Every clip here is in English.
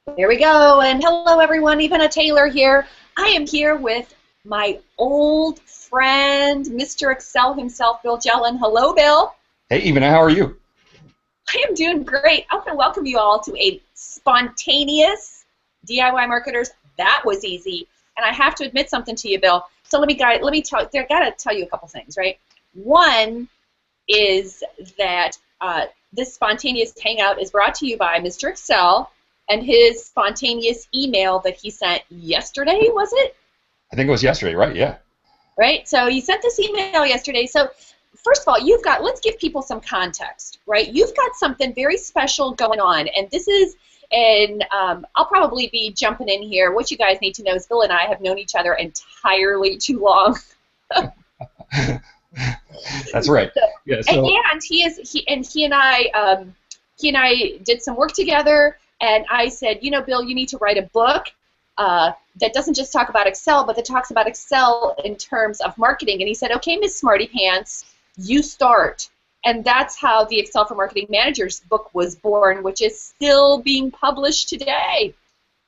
There we go, and hello everyone, Ivana Taylor here. I am here with my old friend, Mr. Excel himself, Bill Jelen. Hello, Bill. Hey, Even, how are you? I am doing great. I want to welcome you all to a spontaneous DIY Marketers. That was easy, and I have to admit something to you, Bill. So let me gotta tell you a couple things, right? One is that this spontaneous hangout is brought to you by Mr. Excel and his spontaneous email that he sent yesterday, was it? I think it was yesterday, right? Yeah. Right? So he sent this email yesterday. So first of all, let's give people some context, right? You've got something very special going on, and this is, and I'll probably be jumping in here. What you guys need to know is Bill and I have known each other entirely too long. That's right. Yeah. So, and he and I did some work together. And I said, you know, Bill, you need to write a book that doesn't just talk about Excel, but that talks about Excel in terms of marketing. And he said, okay, Miss Smarty Pants, you start. And that's how the Excel for Marketing Managers book was born, which is still being published today.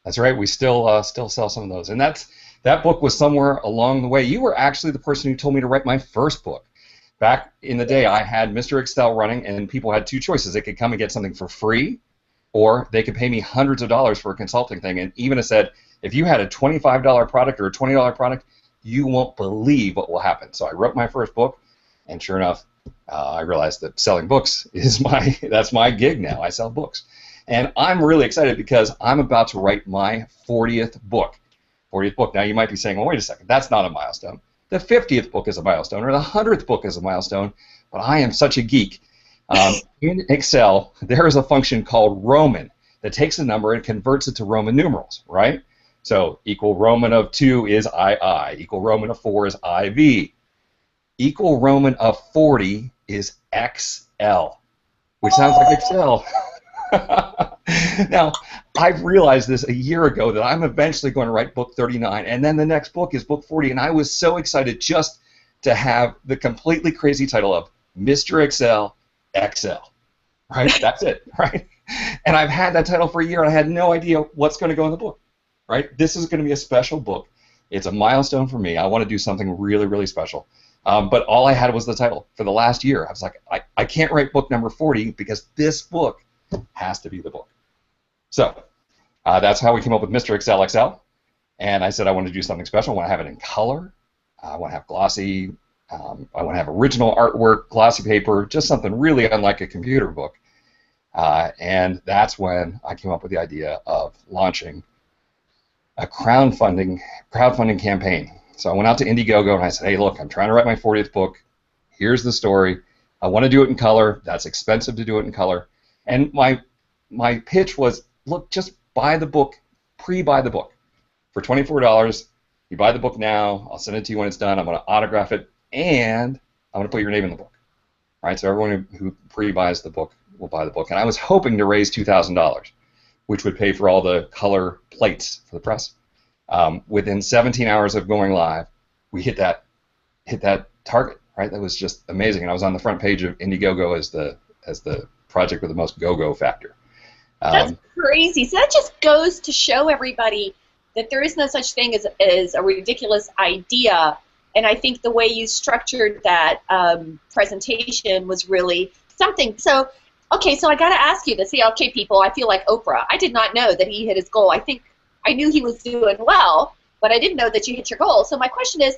that's right. We still sell some of those, and that book was somewhere along the way. You were actually the person who told me to write my first book. Back in the day, I had Mr. Excel running, and people had two choices. They could come and get something for free, or they could pay me hundreds of dollars for a consulting thing. And even it said, if you had a $25 product or a $20 product, you won't believe what will happen. So I wrote my first book, and sure enough, I realized that selling books is that's my gig now. I sell books. And I'm really excited because I'm about to write my 40th book. 40th book. Now you might be saying, well, wait a second, that's not a milestone. The 50th book is a milestone, or the 100th book is a milestone, but I am such a geek. In Excel, there is a function called Roman that takes a number and converts it to Roman numerals, right? So equal Roman of 2 is II, equal Roman of 4 is IV, equal Roman of 40 is XL, which sounds like Excel. Now, I've realized this a year ago that I'm eventually going to write book 39, and then the next book is book 40, and I was so excited just to have the completely crazy title of Mr. Excel XL, right? That's it, right? And I've had that title for a year, and I had no idea what's going to go in the book, right? This is going to be a special book. It's a milestone for me. I want to do something really, really special. But all I had was the title for the last year. I was like, I can't write book number 40 because this book has to be the book. So that's how we came up with Mr. Excel XL. And I said I want to do something special. I want to have it in color. I want to have glossy. I want to have original artwork, glossy paper, just something really unlike a computer book. And that's when I came up with the idea of launching a crowdfunding campaign. So I went out to Indiegogo and I said, hey, look, I'm trying to write my 40th book. Here's the story. I want to do it in color. That's expensive to do it in color. And my pitch was, look, just buy the book, pre-buy the book for $24. You buy the book now. I'll send it to you when it's done. I'm going to autograph it, and I'm going to put your name in the book. All right, so everyone who pre-buys the book will buy the book. And I was hoping to raise $2,000, which would pay for all the color plates for the press. Within 17 hours of going live, we hit that target. Right, that was just amazing. And I was on the front page of Indiegogo as the project with the most go-go factor. That's crazy. So that just goes to show everybody that there is no such thing as a ridiculous idea. And I think the way you structured that presentation was really something. So, okay, so I got to ask you this. See, okay, people, I feel like Oprah. I did not know that he hit his goal. I knew he was doing well, but I didn't know that you hit your goal. So my question is,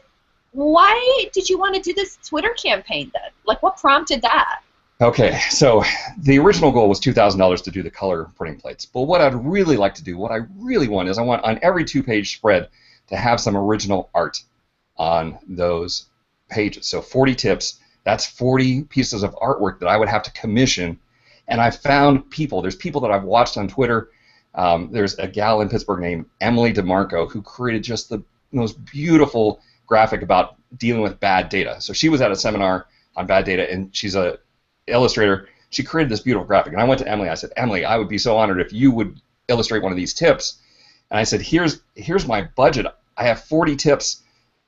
why did you want to do this Twitter campaign then? Like, what prompted that? Okay, so the original goal was $2,000 to do the color printing plates. But what I'd really like to do, what I really want is I want on every two-page spread to have some original art on those pages. So 40 tips, that's 40 pieces of artwork that I would have to commission. And I found people, there's people that I've watched on Twitter. There's a gal in Pittsburgh named Emily DeMarco who created just the most beautiful graphic about dealing with bad data. So she was at a seminar on bad data, and she's a illustrator. She created this beautiful graphic, and I went to Emily. I said, Emily, I would be so honored if you would illustrate one of these tips. And I said, here's my budget. I have 40 tips.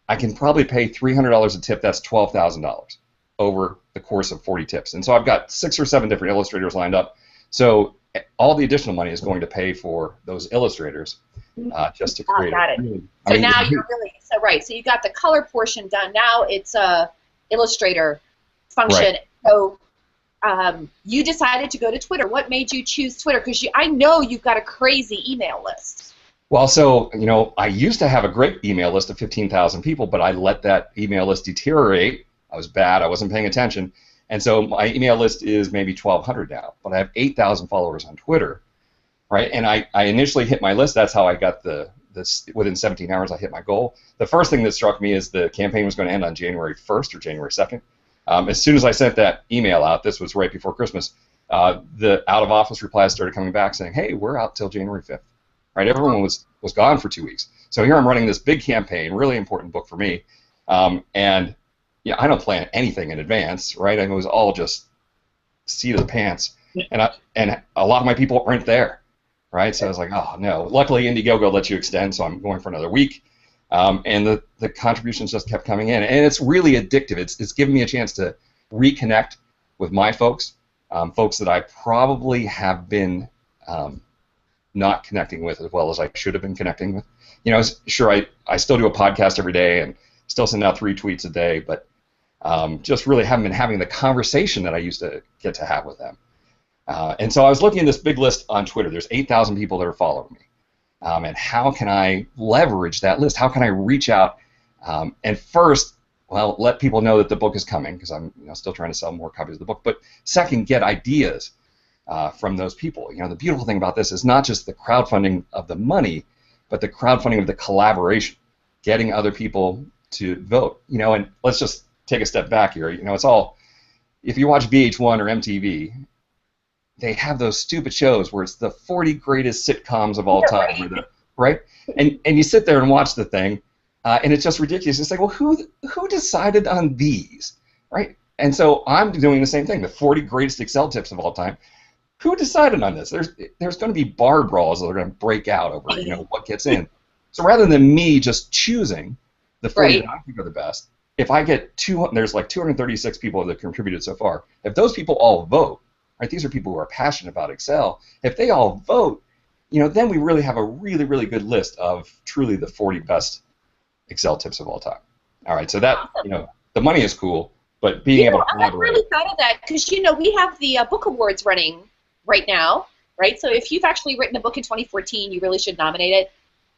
I can probably pay $300 a tip. That's $12,000 over the course of 40 tips. And so I've got 6 or 7 different illustrators lined up So all the additional money is going to pay for those illustrators just to create. Got it. So now you're really right. So you got the color portion done. Now it's a Illustrator function. Right. So you decided to go to Twitter. What made you choose Twitter? Because I know you've got a crazy email list. Well, so, I used to have a great email list of 15,000 people, but I let that email list deteriorate. I was bad. I wasn't paying attention. And so my email list is maybe 1,200 now, but I have 8,000 followers on Twitter, right? And I initially hit my list. That's how I got within 17 hours I hit my goal. The first thing that struck me is the campaign was going to end on January 1st or January 2nd. As soon as I sent that email out, this was right before Christmas, the out-of-office replies started coming back saying, hey, we're out till January 5th. Right? Everyone was gone for 2 weeks. So here I'm running this big campaign, really important book for me, and I don't plan anything in advance, right? It was all just seat of the pants, and a lot of my people aren't there, right? So I was like, oh no. Luckily, Indiegogo lets you extend, so I'm going for another week, and the contributions just kept coming in, and it's really addictive. It's given me a chance to reconnect with my folks, folks that I probably have been not connecting with as well as I should have been connecting with. Sure, I still do a podcast every day and still send out 3 tweets a day, but just really haven't been having the conversation that I used to get to have with them. And so I was looking at this big list on Twitter. There's 8,000 people that are following me. And how can I leverage that list? How can I reach out and first, let people know that the book is coming, because I'm still trying to sell more copies of the book, but second, get ideas from those people. The beautiful thing about this is not just the crowdfunding of the money, but the crowdfunding of the collaboration, getting other people to vote. And let's just take a step back here. It's all, if you watch VH1 or MTV, they have those stupid shows where it's the 40 greatest sitcoms of all time, right? And you sit there and watch the thing, and it's just ridiculous. It's like, well, who decided on these, right? And so I'm doing the same thing, the 40 greatest Excel tips of all time. Who decided on this? There's going to be bar brawls that are going to break out over what gets in. So rather than me just choosing the 40 that I think are the best, if I get there's like 236 people that contributed so far. If those people all vote, right? These are people who are passionate about Excel. If they all vote, then we really have a really, really good list of truly the 40 best Excel tips of all time. All right, so that the money is cool, but being able to collaborate. I'm really proud of that because we have the book awards running right now, right? So if you've actually written a book in 2014, you really should nominate it.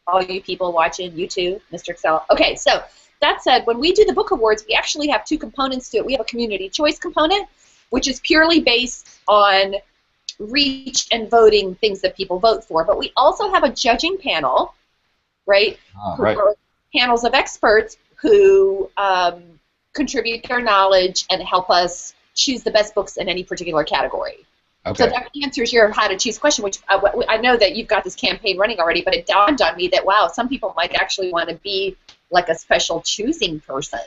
All you people watching YouTube, MrExcel. Okay, so that said, when we do the book awards, we actually have 2 components to it. We have a community choice component, which is purely based on reach and voting things that people vote for. But we also have a judging panel, right? Right. Panels of experts who contribute their knowledge and help us choose the best books in any particular category. Okay. So that answers your how to choose question, which I know that you've got this campaign running already, but it dawned on me that, wow, some people might actually want to be like a special choosing person.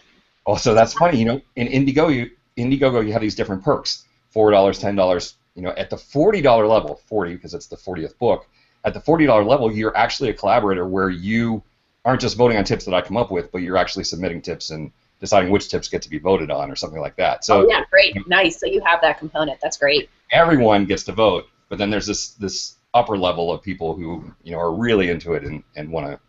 Oh, so that's funny. In Indiegogo, you have these different perks, $4, $10. At the $40 level, 40 because it's the 40th book, at the $40 level, you're actually a collaborator where you aren't just voting on tips that I come up with, but you're actually submitting tips and deciding which tips get to be voted on or something like that. So, yeah, great. Nice. So you have that component. That's great. Everyone gets to vote, but then there's this upper level of people who are really into it and want to.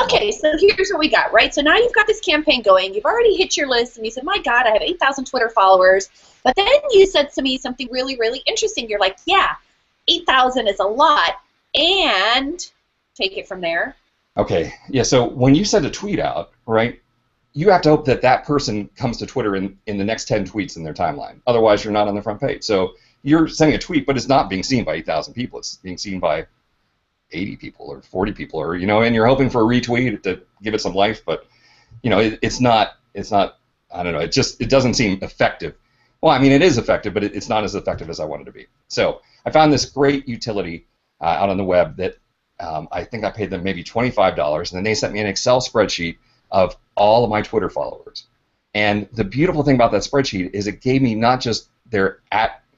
Okay, so here's what we got, right? So now you've got this campaign going. You've already hit your list, and you said, my God, I have 8,000 Twitter followers. But then you said to me something really, really interesting. You're like, yeah, 8,000 is a lot, and take it from there. Okay, yeah, so when you send a tweet out, right, you have to hope that that person comes to Twitter in the next 10 tweets in their timeline. Otherwise, you're not on the front page. So you're sending a tweet, but it's not being seen by 8,000 people. It's being seen by 80 people or 40 people, or and you're hoping for a retweet to give it some life, but it's not. I don't know. It doesn't seem effective. Well, I mean, it is effective, but it's not as effective as I wanted to be. So I found this great utility out on the web that I think I paid them maybe $25, and then they sent me an Excel spreadsheet of all of my Twitter followers. And the beautiful thing about that spreadsheet is it gave me not just their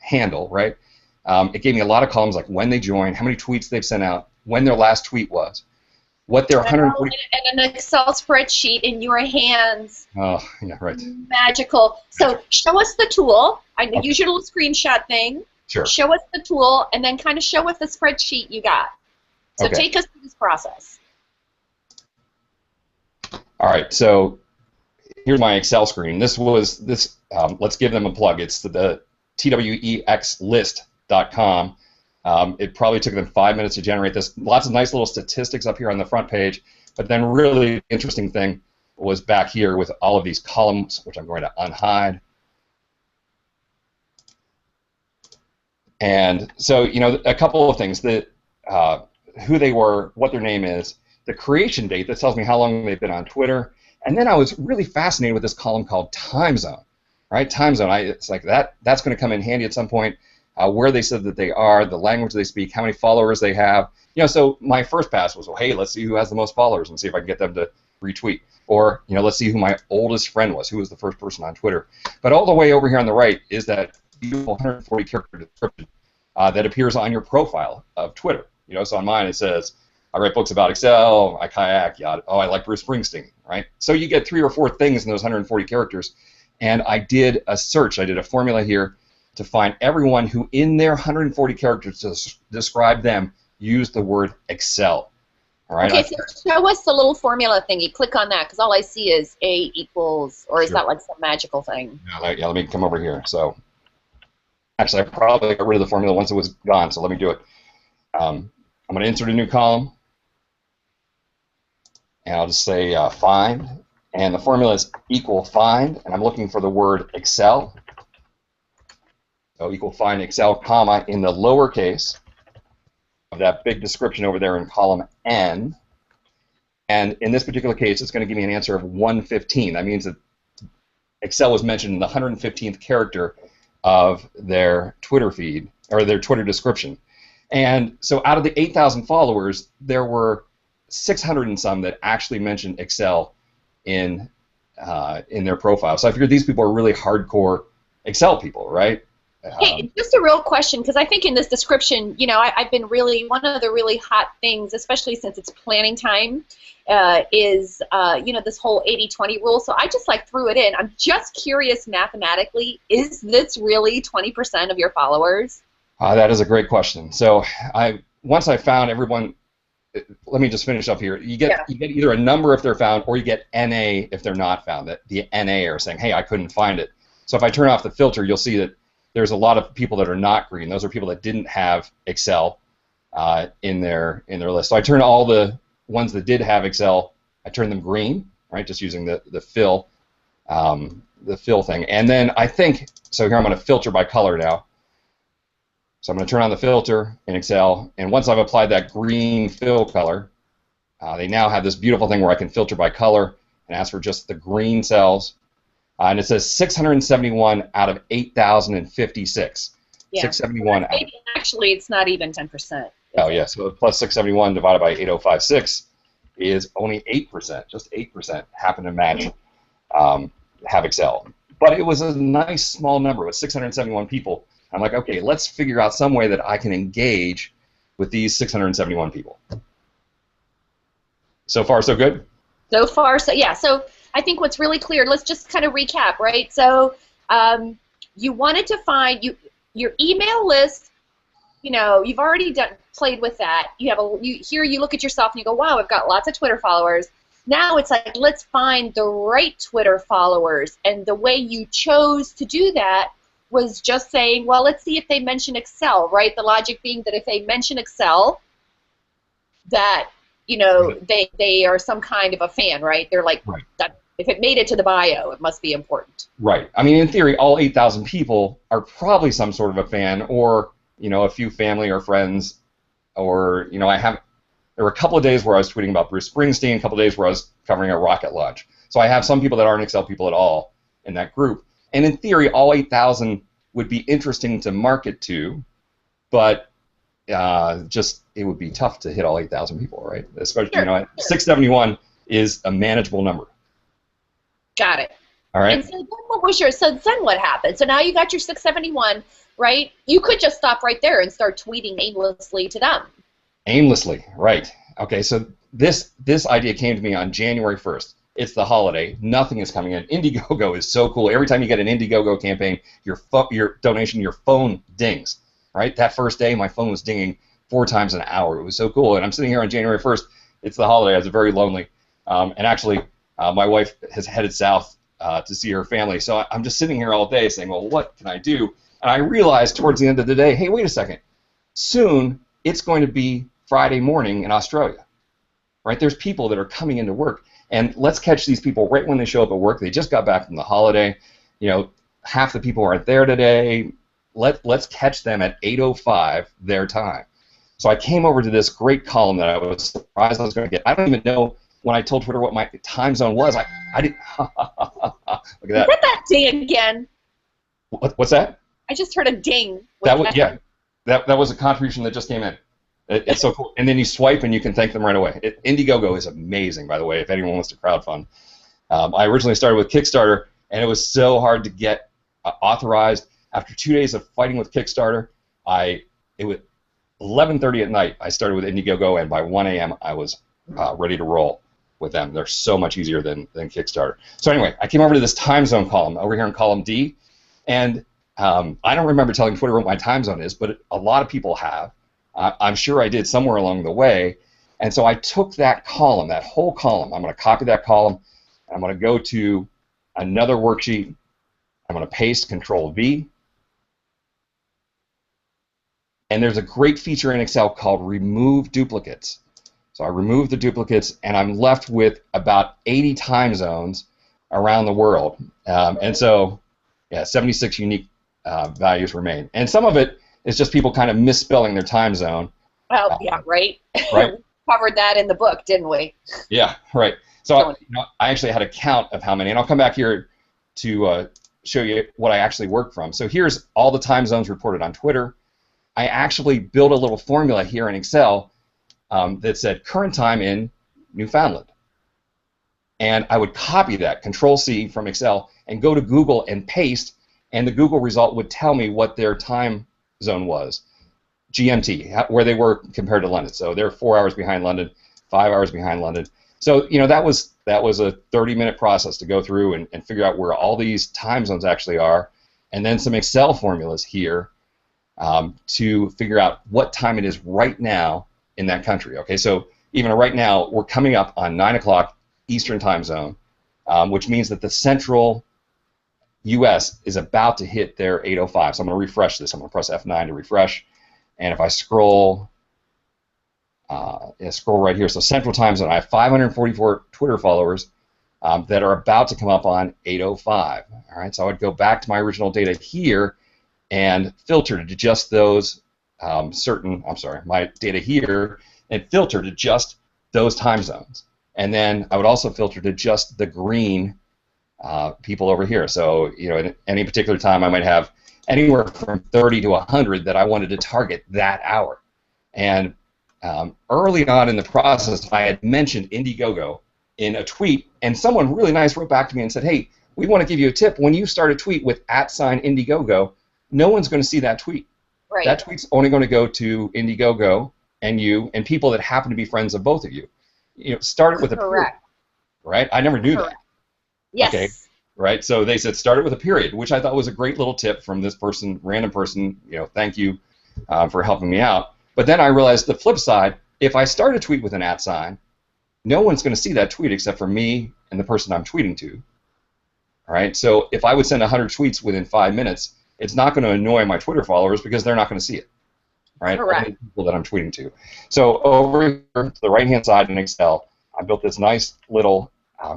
@handle, right? It gave me a lot of columns like when they joined, how many tweets they've sent out, when their last tweet was, what their 140. And an Excel spreadsheet in your hands. Oh, yeah, right. Magical. So show us the tool. I use your little screenshot thing. Sure. show us the tool, and then kind of show us the spreadsheet you got. So Okay. take us through this process. All right, so here's my Excel screen. This was this. Let's give them a plug. It's the twexlist.com. It probably took them 5 minutes to generate this. Lots of nice little statistics up here on the front page, but then really the interesting thing was back here with all of these columns, which I'm going to unhide. And so, you know, a couple of things: that who they were, what their name is, the creation date that tells me how long they've been on Twitter, and then I was really fascinated with this column called time zone. Right, time zone. It's like that's going to come in handy at some point. Where they said that they are, the language they speak, how many followers they have. You know, so my first pass was, well, hey, let's see who has the most followers and see if I can get them to retweet. Or, you know, let's see who my oldest friend was, who was the first person on Twitter. But all the way over here on the right is that beautiful 140 character description that appears on your profile of Twitter. You know, so on mine it says, I write books about Excel, I kayak, yada. Oh, I like Bruce Springsteen, right? So you get 3 or 4 things in those 140 characters. And I did a search. I did a formula here to find everyone who, in their 140 characters to describe them, used the word Excel. All right. Okay, so show us the little formula thingy. Click on that, because all I see is A equals, or is Sure. that like some magical thing? Yeah, let me come over here. So, actually, I probably got rid of the formula once it was gone, so let me do it. I'm going to insert a new column, and I'll just say find, and the formula is equal find, and I'm looking for the word Excel. So equal find Excel, comma, in the lowercase of that big description over there in column N. And in this particular case, it's going to give me an answer of 115. That means that Excel was mentioned in the 115th character of their Twitter feed, or their Twitter description. And so out of the 8,000 followers, there were 600 and some that actually mentioned Excel in their profile. So I figured these people are really hardcore Excel people, right? Hey, just a real question, because I think in this description, you know, I've been really, one of the really hot things, especially since it's planning time, is, you know, this whole 80-20 rule. So I just like threw it in. I'm just curious mathematically, is this really 20% of your followers? That is a great question. So once I found everyone, let me just finish up here. You get either a number if they're found, or you get NA if they're not found. That the NA are saying, hey, I couldn't find it. So if I turn off the filter, you'll see that there's a lot of people that are not green. Those are people that didn't have Excel in their list. So I turned all the ones that did have Excel, I turned them green, right? Just using the fill thing. And then I think, so here I'm going to filter by color now. So I'm going to turn on the filter in Excel, and once I've applied that green fill color, they now have this beautiful thing where I can filter by color and ask for just the green cells. And it says 671 out of 8,056. Yeah. 671. Actually, it's not even 10%. Oh, yeah. So plus 671 divided by 8056 is only 8%. Just 8% happen to match have Excel. But it was a nice small number. It was 671 people. I'm like, okay, let's figure out some way that I can engage with these 671 people. So far, so good? So far, so yeah. So I think what's really clear, let's just kind of recap, right? So you wanted to find your email list. You know, you've already played with that. You have here you look at yourself and you go, wow, I've got lots of Twitter followers. Now it's like, let's find the right Twitter followers. And the way you chose to do that was just saying, well, let's see if they mention Excel, right? The logic being that if they mention Excel, that, you know, they are some kind of a fan, right? They're like, right. That, if it made it to the bio, it must be important. Right. I mean, in theory, all 8,000 people are probably some sort of a fan, or, you know, a few family or friends, or, you know, there were a couple of days where I was tweeting about Bruce Springsteen, a couple of days where I was covering a rocket launch. So I have some people that aren't Excel people at all in that group. And in theory, all 8,000 would be interesting to market to, but just it would be tough to hit all 8,000 people, right? Especially, sure, you know, 671 is a manageable number. Got it. All right. And so then what was so then what happened? So now you got your 671, right? You could just stop right there and start tweeting aimlessly to them. Aimlessly, right. Okay, so this idea came to me on January 1st. It's the holiday. Nothing is coming in. Indiegogo is so cool. Every time you get an Indiegogo campaign, your donation, your phone dings. right? That first day, my phone was dinging 4 times an hour. It was so cool. And I'm sitting here on January 1st. It's the holiday. I was very lonely. And actually, my wife has headed south to see her family. So I'm just sitting here all day saying, well, what can I do? And I realized towards the end of the day, hey, wait a second. Soon, it's going to be Friday morning in Australia, right? There's people that are coming into work. And let's catch these people right when they show up at work. They just got back from the holiday. Half the people aren't there today. Let's catch them at 8:05 their time. So I came over to this great column that I was surprised I was going to get. I don't even know when I told Twitter what my time zone was. I didn't. Look at that. Is that ding again? What's that? I just heard a ding. That was a contribution that just came in. It's so cool. And then you swipe and you can thank them right away. Indiegogo is amazing, by the way, if anyone wants to crowdfund. I originally started with Kickstarter, and it was so hard to get authorized. After 2 days of fighting with Kickstarter, it was 11:30 at night. I started with Indiegogo, and by 1 a.m. I was ready to roll with them. They're so much easier than Kickstarter. So anyway, I came over to this time zone column over here in column D, and I don't remember telling Twitter what my time zone is, but a lot of people have. I'm sure I did somewhere along the way. And so I took that column, that whole column. I'm going to copy that column. And I'm going to go to another worksheet. I'm going to paste Control-V. And there's a great feature in Excel called Remove Duplicates. So I remove the duplicates, and I'm left with about 80 time zones around the world. And so, yeah, 76 unique values remain. And some of it is just people kind of misspelling their time zone. Well, yeah, right. Right. We covered that in the book, didn't we? Yeah, right. So I actually had a count of how many, and I'll come back here to show you what I actually worked from. So here's all the time zones reported on Twitter. I actually built a little formula here in Excel that said current time in Newfoundland. And I would copy that, Control-C from Excel, and go to Google and paste, and the Google result would tell me what their time zone was, GMT, where they were compared to London. So they're 4 hours behind London, 5 hours behind London. So that was a 30-minute process to go through and figure out where all these time zones actually are, and then some Excel formulas here to figure out what time it is right now in that country. Okay, so even right now we're coming up on 9 o'clock Eastern time zone, which means that the central U.S. is about to hit their 8:05. So I'm going to refresh this. I'm going to press F9 to refresh. And if I scroll right here, so Central Time Zone, I have 544 Twitter followers that are about to come up on 8:05. All right, so I would go back to my original data here and filter to just those my data here, and filter to just those time zones. And then I would also filter to just the green people over here. So, at any particular time, I might have anywhere from 30 to 100 that I wanted to target that hour. And early on in the process, I had mentioned Indiegogo in a tweet, and someone really nice wrote back to me and said, hey, we want to give you a tip. When you start a tweet with @Indiegogo, no one's going to see that tweet. Right. That tweet's only going to go to Indiegogo and you and people that happen to be friends of both of you. Start it with a period. Right? I never knew that. Yes. Okay. Right. So they said start it with a period, which I thought was a great little tip from this person, random person. Thank you for helping me out. But then I realized the flip side: if I start a tweet with an @, no one's going to see that tweet except for me and the person I'm tweeting to. All right. So if I would send 100 tweets within 5 minutes, it's not going to annoy my Twitter followers because they're not going to see it. Right. Correct. Only people that I'm tweeting to. So over here to the right-hand side in Excel, I built this nice little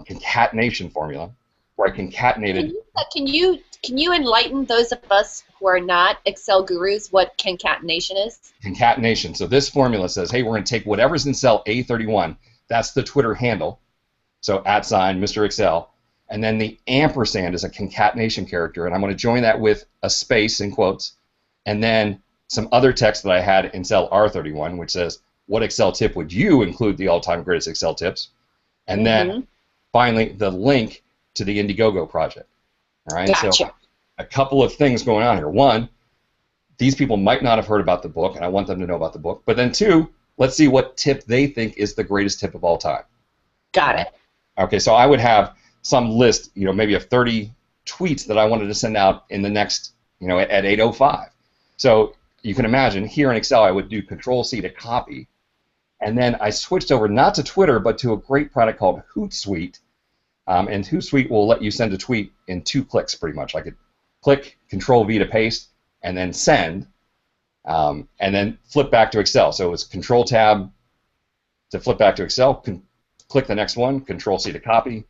concatenation formula where I concatenated. Can you enlighten those of us who are not Excel gurus what concatenation is? Concatenation. So this formula says, hey, we're going to take whatever's in cell A31. That's the Twitter handle. So @MrExcel. And then the ampersand is a concatenation character, and I'm going to join that with a space in quotes, and then some other text that I had in cell R31, which says, what Excel tip would you include the all-time greatest Excel tips? And then finally the link to the Indiegogo project. All right. Gotcha. So a couple of things going on here. One, these people might not have heard about the book, and I want them to know about the book. But then two, let's see what tip they think is the greatest tip of all time. Got it. Okay. So I would have some list, maybe of 30 tweets that I wanted to send out in the next, at 8:05. So you can imagine here in Excel I would do Control-C to copy, and then I switched over not to Twitter but to a great product called Hootsuite, and Hootsuite will let you send a tweet in 2 clicks pretty much. I could click Control-V to paste and then send, and then flip back to Excel. So it's Control-Tab to flip back to Excel, click the next one, Control-C to copy.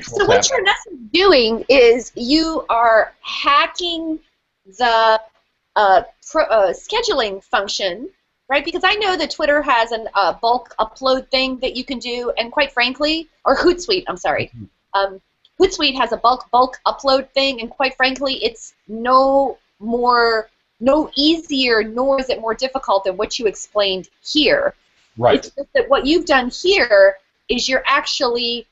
So what you're in essence doing is you are hacking the scheduling function, right? Because I know that Twitter has a bulk upload thing that you can do, and quite frankly, or Hootsuite, I'm sorry. Hootsuite has a bulk upload thing, and quite frankly, it's no easier, nor is it more difficult than what you explained here. Right. It's just that what you've done here is you're actually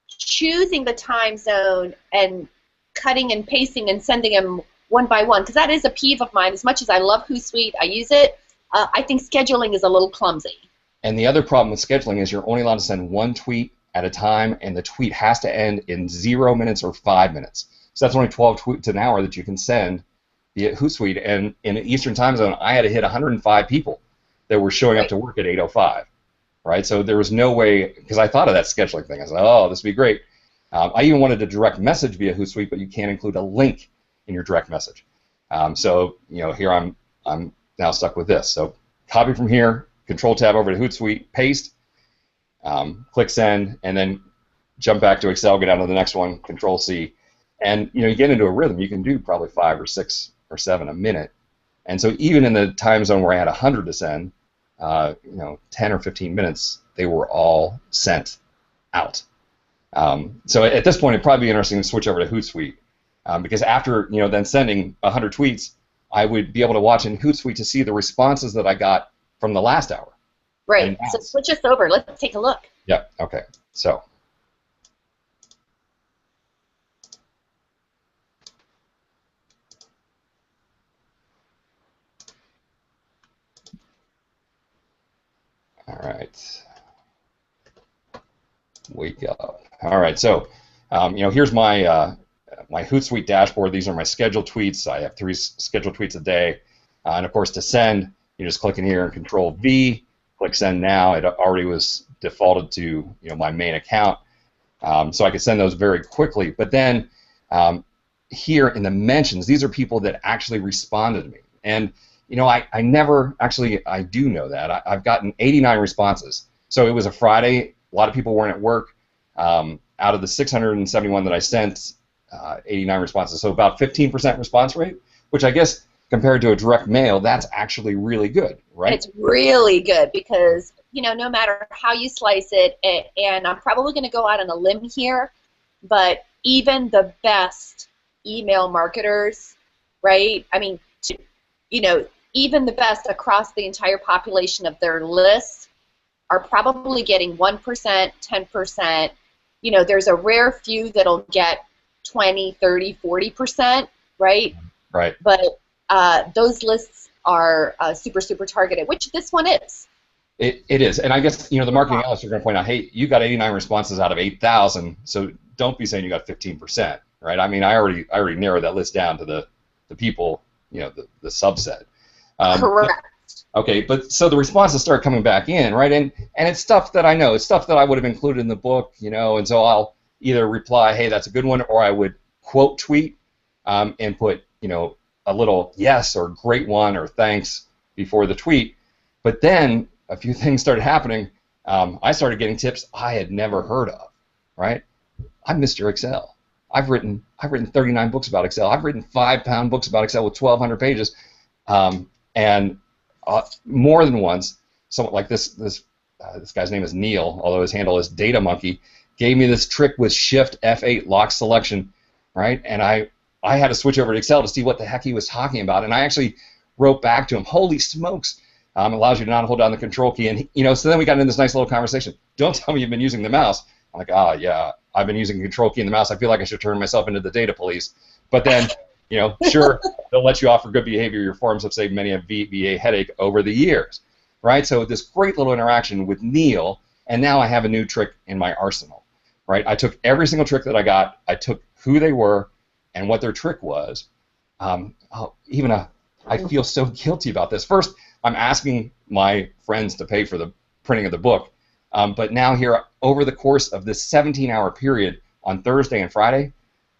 choosing the time zone and cutting and pasting and sending them one by one, because that is a peeve of mine. As much as I love Hootsuite, I use it, I think scheduling is a little clumsy. And the other problem with scheduling is you're only allowed to send 1 tweet at a time, and the tweet has to end in 0 minutes or 5 minutes. So that's only 12 tweets an hour that you can send via Hootsuite. And in the Eastern time zone, I had to hit 105 people that were showing up to work at 8:05. Right, so there was no way, because I thought of that scheduling thing. I said, oh, this would be great. I even wanted to direct message via Hootsuite, but you can't include a link in your direct message. So here I'm now stuck with this. So copy from here, Control-Tab over to Hootsuite, paste, click send, and then jump back to Excel, get down to the next one, Control-C, and you get into a rhythm. You can do probably 5 or 6 or 7 a minute, and so even in the time zone where I had 100 to send, 10 or 15 minutes, they were all sent out. So at this point, it'd probably be interesting to switch over to Hootsuite, because after then sending 100 tweets, I would be able to watch in Hootsuite to see the responses that I got from the last hour. Right. So switch us over. Let's take a look. Yeah. Okay. So. All right. Wake up. All right. So, here's my my Hootsuite dashboard. These are my scheduled tweets. I have 3 scheduled tweets a day, and of course, to send, you just click in here and Control-V, click Send Now. It already was defaulted to my main account, so I could send those very quickly. But then here in the mentions, these are people that actually responded to me, and I never actually, I do know that. I've gotten 89 responses. So it was a Friday. A lot of people weren't at work. Out of the 671 that I sent, 89 responses. So about 15% response rate, which I guess compared to a direct mail, that's actually really good, right? It's really good because, no matter how you slice it, and I'm probably going to go out on a limb here, but even the best email marketers, right? I mean, even the best across the entire population of their lists are probably getting 1%, 10%. There's a rare few that'll get 20, 30, 40%, right? Right. But those lists are super, super targeted, which this one is. It is. And I guess, the marketing analysts are going to point out, hey, you got 89 responses out of 8,000, so don't be saying you got 15%, right? I mean, I already narrowed that list down to the people, the subset. Correct. Okay, but so the responses start coming back in, right? And it's stuff that I know. It's stuff that I would have included in the book, and so I'll either reply, hey, that's a good one, or I would quote tweet and put, a little yes or great one or thanks before the tweet. But then a few things started happening. I started getting tips I had never heard of, right? I'm Mr. Excel. I've written 39 books about Excel. I've written 5-pound books about Excel with 1,200 pages. And more than once, someone like this guy's name is Neil, although his handle is Data Monkey, gave me this trick with Shift F8 lock selection, right? And I had to switch over to Excel to see what the heck he was talking about, and I actually wrote back to him, holy smokes, allows you to not hold down the control key, and so then we got into this nice little conversation. Don't tell me you've been using the mouse. I'm like, yeah, I've been using the control key and the mouse. I feel like I should turn myself into the data police. But then, sure, they'll let you off for good behavior. Your forums have saved many a VBA headache over the years, right? So this great little interaction with Neil, and now I have a new trick in my arsenal, right? I took every single trick that I got. I took who they were and what their trick was. Even a I feel so guilty about this. First, I'm asking my friends to pay for the printing of the book, but now here, over the course of this 17-hour period on Thursday and Friday,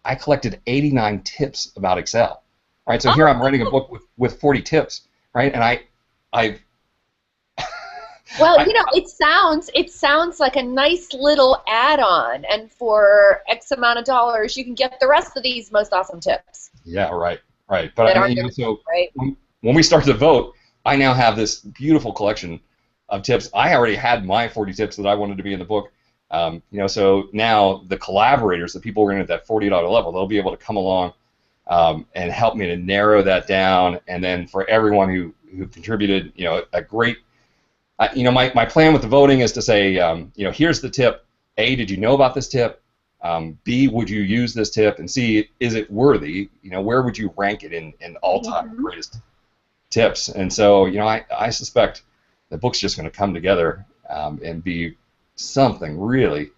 I collected 89 tips about Excel. Right, so here I'm writing a book with 40 tips, right? And I've well, it sounds like a nice little add-on, and for X amount of dollars, you can get the rest of these most awesome tips. Yeah, right. But I mean, so right? when we start to vote, I now have this beautiful collection of tips. I already had my 40 tips that I wanted to be in the book. So now the collaborators, the people who are in at that $40 level, they'll be able to come along and help me to narrow that down. And then for everyone who contributed, a great, my plan with the voting is to say, here's the tip. A, did you know about this tip? B, would you use this tip? And C, is it worthy? Where would you rank it in all-time greatest tips? And so, I suspect the book's just going to come together and be something really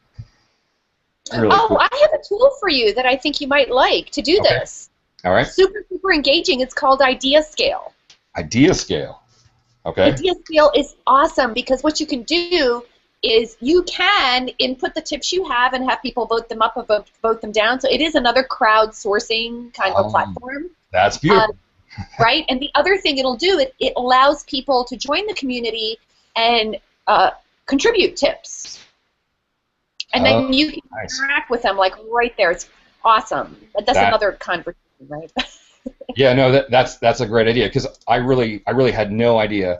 cool. I have a tool for you that I think you might like to do this. All right. Super engaging. It's called Idea Scale. Idea Scale. Okay. Idea Scale is awesome because what you can do is you can input the tips you have and have people vote them up or vote them down. So it is another crowdsourcing kind of a platform. That's beautiful. Right? And the other thing it'll do, it allows people to join the community and contribute tips. And then you can interact with them like right there. It's awesome. But that's another conversation, right? Yeah, no, that's a great idea because I really had no idea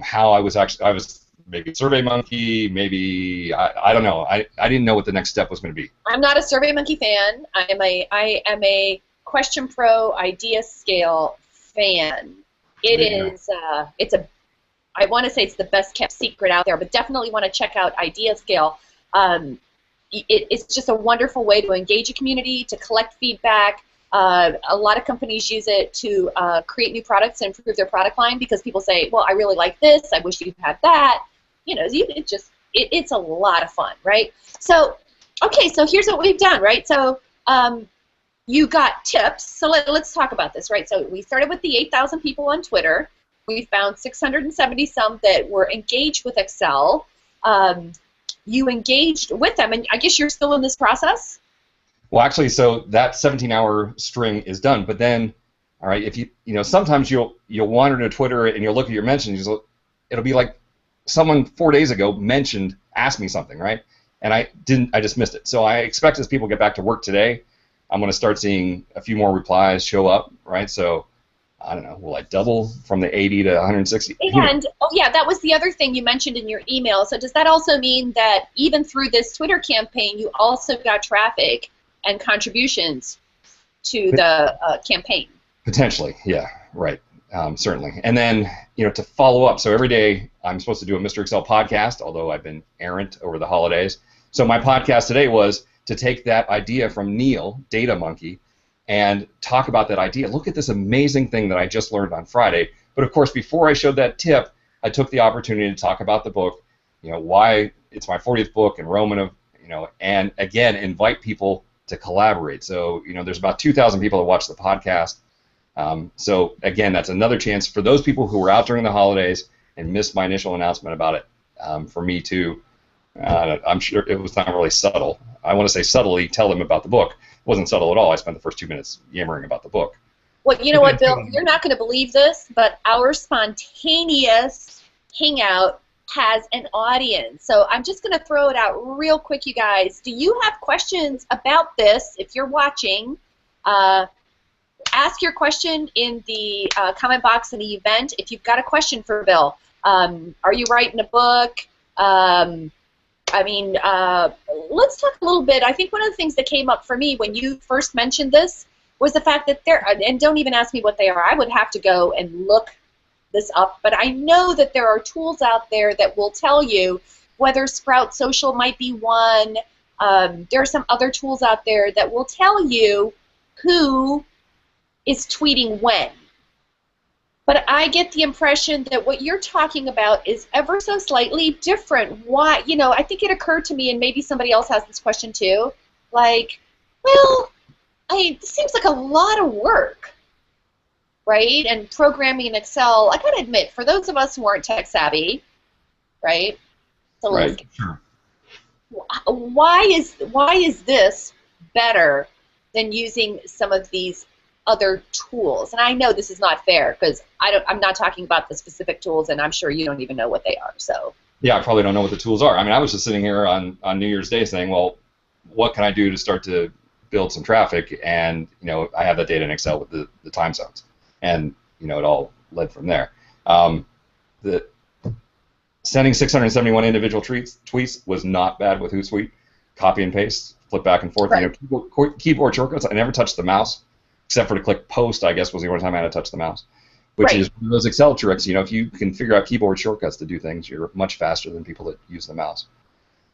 how I was maybe a SurveyMonkey, maybe I don't know. I didn't know what the next step was going to be. I'm not a SurveyMonkey fan. I am a Question Pro Idea Scale fan. I want to say it's the best kept secret out there, but definitely want to check out Idea Scale. It's just a wonderful way to engage a community, to collect feedback. A lot of companies use it to create new products and improve their product line because people say, well, I really like this, I wish you had that. It's a lot of fun, right? So, okay, so here's what we've done, right? So you got tips, so let's talk about this, right? So we started with the 8,000 people on Twitter. We found 670 some that were engaged with Excel. You engaged with them, and I guess you're still in this process? Well, actually, so that 17-hour string is done. But then, all right, if sometimes you'll wander to Twitter and you'll look at your mentions. It'll be like someone 4 days ago asked me something, right? And I just missed it. So I expect as people get back to work today, I'm going to start seeing a few more replies show up, right? So I don't know, will I double from the 80 to 160? And, that was the other thing you mentioned in your email. So does that also mean that even through this Twitter campaign, you also got traffic and contributions to the campaign? Potentially, yeah, right, certainly. And then, to follow up, so every day I'm supposed to do a MrExcel podcast, although I've been errant over the holidays. So my podcast today was to take that idea from Neil, Data Monkey, and talk about that idea. Look at this amazing thing that I just learned on Friday. But of course, before I showed that tip, I took the opportunity to talk about the book, why it's my 40th book, and Roman and again, invite people to collaborate. So, there's about 2,000 people that watch the podcast. So again, that's another chance for those people who were out during the holidays and missed my initial announcement about it. For me too, I'm sure it was not really subtle. I want to say subtly tell them about the book. It wasn't subtle at all. I spent the first 2 minutes yammering about the book. Well, you know what, Bill? You're not going to believe this, but our spontaneous hangout has an audience. So I'm just going to throw it out real quick, you guys. Do you have questions about this? If you're watching, ask your question in the comment box in the event. If you've got a question for Bill, are you writing a book? Let's talk a little bit. I think one of the things that came up for me when you first mentioned this was the fact that and don't even ask me what they are. I would have to go and look this up, but I know that there are tools out there that will tell you whether Sprout Social might be one. There are some other tools out there that will tell you who is tweeting when. But I get the impression that what you're talking about is ever so slightly different. Why? I think it occurred to me, and maybe somebody else has this question too, like, well, this seems like a lot of work. right? And programming in Excel, I gotta admit, for those of us who aren't tech savvy, right? It's a little Right. Sure. why is this better than using some of these other tools? And I know this is not fair because I'm not talking about the specific tools, and I'm sure you don't even know what they are. So Yeah, I probably don't know what the tools are. I mean, I was just sitting here on New Year's Day saying, well, what can I do to start to build some traffic? And I have that data in Excel with the time zones, and it all led from there. The Sending 671 individual tweets was not bad with Hootsuite. Copy and paste, flip back and forth. right. Keyboard shortcuts. I never touched the mouse, except for to click post. I guess was the only time I had to touch the mouse. Which Right. is one of those Excel tricks. If you can figure out keyboard shortcuts to do things, you're much faster than people that use the mouse.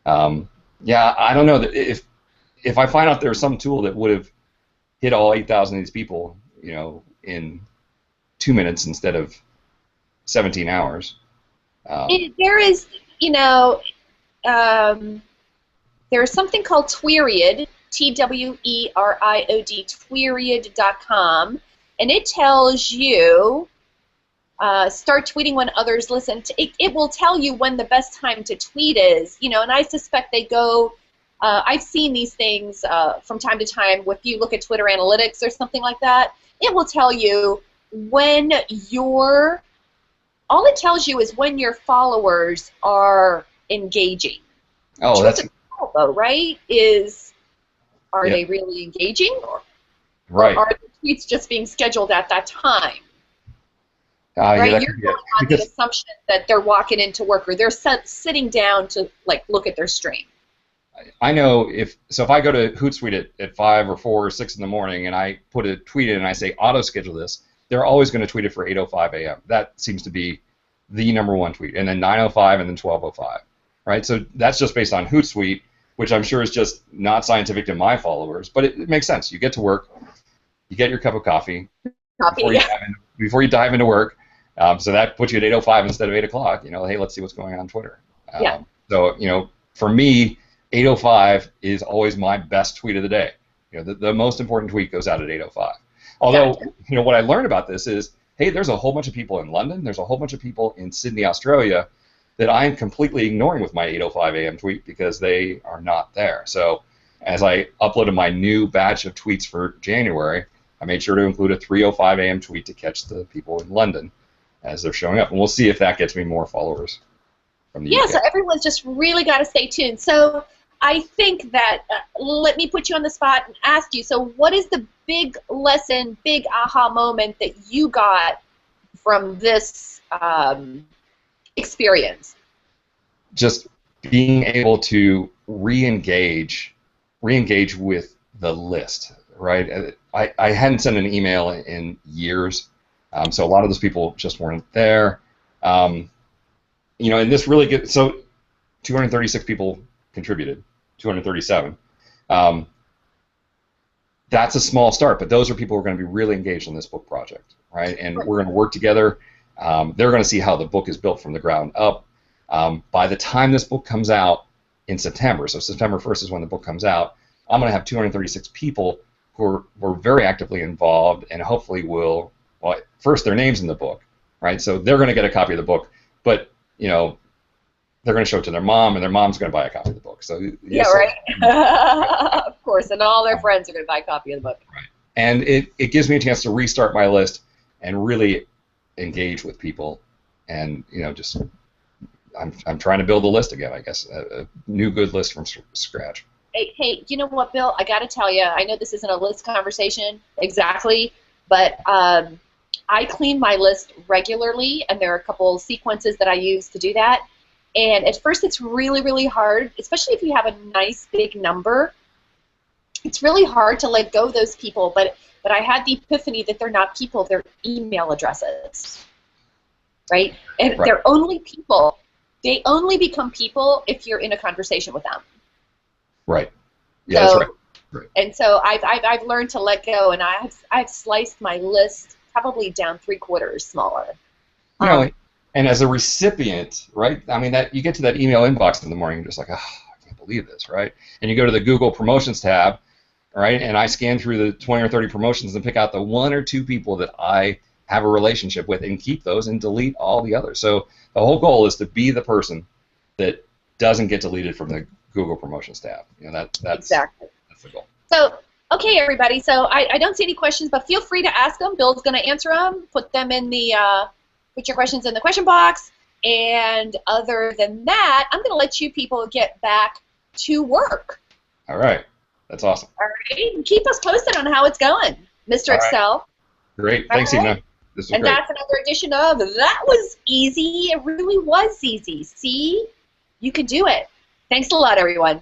Yeah, I don't know that if I find out there's some tool that would have hit all 8,000 of these people, in 2 minutes instead of 17 hours. There is, there's something called Tweeriod, Tweeriod, Tweeriod.com, and it tells you start tweeting when others listen. It will tell you when the best time to tweet is, and I suspect they go. I've seen these things from time to time. If you look at Twitter Analytics or something like that, it will tell you when all it tells you is when your followers are engaging. Oh, that's though, right? Are they really engaging, or are the tweets just being scheduled at that time? Right? Yeah, You're going on the assumption that they're walking into work or they're sitting down to look at their stream. I know if I go to Hootsuite at 5 or 4 or 6 in the morning and I put a tweet in and I say auto schedule this, they're always going to tweet it for 8:05 a.m. That seems to be the #1 tweet, and then 9:05 and then 12:05, right? So that's just based on Hootsuite, which I'm sure is just not scientific to my followers, but it makes sense. You get to work, you get your cup of coffee before you dive into work, so that puts you at 8:05 instead of 8 o'clock. Hey, let's see what's going on Twitter. So for me, 8:05 is always my best tweet of the day. The most important tweet goes out at 8:05. Although, what I learned about this is, hey, there's a whole bunch of people in London, there's a whole bunch of people in Sydney, Australia, that I am completely ignoring with my 8:05 a.m. tweet because they are not there. So as I uploaded my new batch of tweets for January, I made sure to include a 3:05 a.m. tweet to catch the people in London as they're showing up. And we'll see if that gets me more followers from the UK. So everyone's just really got to stay tuned. So I think that, let me put you on the spot and ask you, so what is the big lesson, big aha moment that you got from this experience? Just being able to re-engage with the list, right? I hadn't sent an email in years, so a lot of those people just weren't there. And this really gets, so 236 people contributed, 237. That's a small start, but those are people who are going to be really engaged in this book project, right? And we're going to work together. They're going to see how the book is built from the ground up. By the time this book comes out in September, so September 1st is when the book comes out, I'm going to have 236 people who are very actively involved and hopefully will, well, first their name's in the book, right? So they're going to get a copy of the book, but, they're going to show it to their mom, and their mom's going to buy a copy of the book. So right. Of course, and all their friends are going to buy a copy of the book. Right. And it gives me a chance to restart my list and really engage with people, and just I'm trying to build a list again. I guess a new good list from scratch. Hey, you know what, Bill? I got to tell you, I know this isn't a list conversation exactly, but I clean my list regularly, and there are a couple sequences that I use to do that. And at first it's really, really hard, especially if you have a nice big number. It's really hard to let go of those people, but I had the epiphany that they're not people, they're email addresses, right? And they're only people. They only become people if you're in a conversation with them. Right. Yeah, so, that's right. And so I've learned to let go, and I've sliced my list probably down 3/4 smaller. And as a recipient, right? I mean, that you get to that email inbox in the morning, you're just like, oh, I can't believe this, right? And you go to the Google Promotions tab, right? And I scan through the 20 or 30 promotions and pick out the 1 or 2 people that I have a relationship with and keep those and delete all the others. So the whole goal is to be the person that doesn't get deleted from the Google Promotions tab. You know, that's exactly. That's the goal. So, okay, everybody. So I don't see any questions, but feel free to ask them. Bill's going to answer them. Put them in the put your questions in the question box. And other than that, I'm going to let you people get back to work. All right. That's awesome. All right. And keep us posted on how it's going, Mr. Excel. Great. Thanks, Ina. This was and great. That's another edition of That Was Easy. It really was easy. See? You can do it. Thanks a lot, everyone.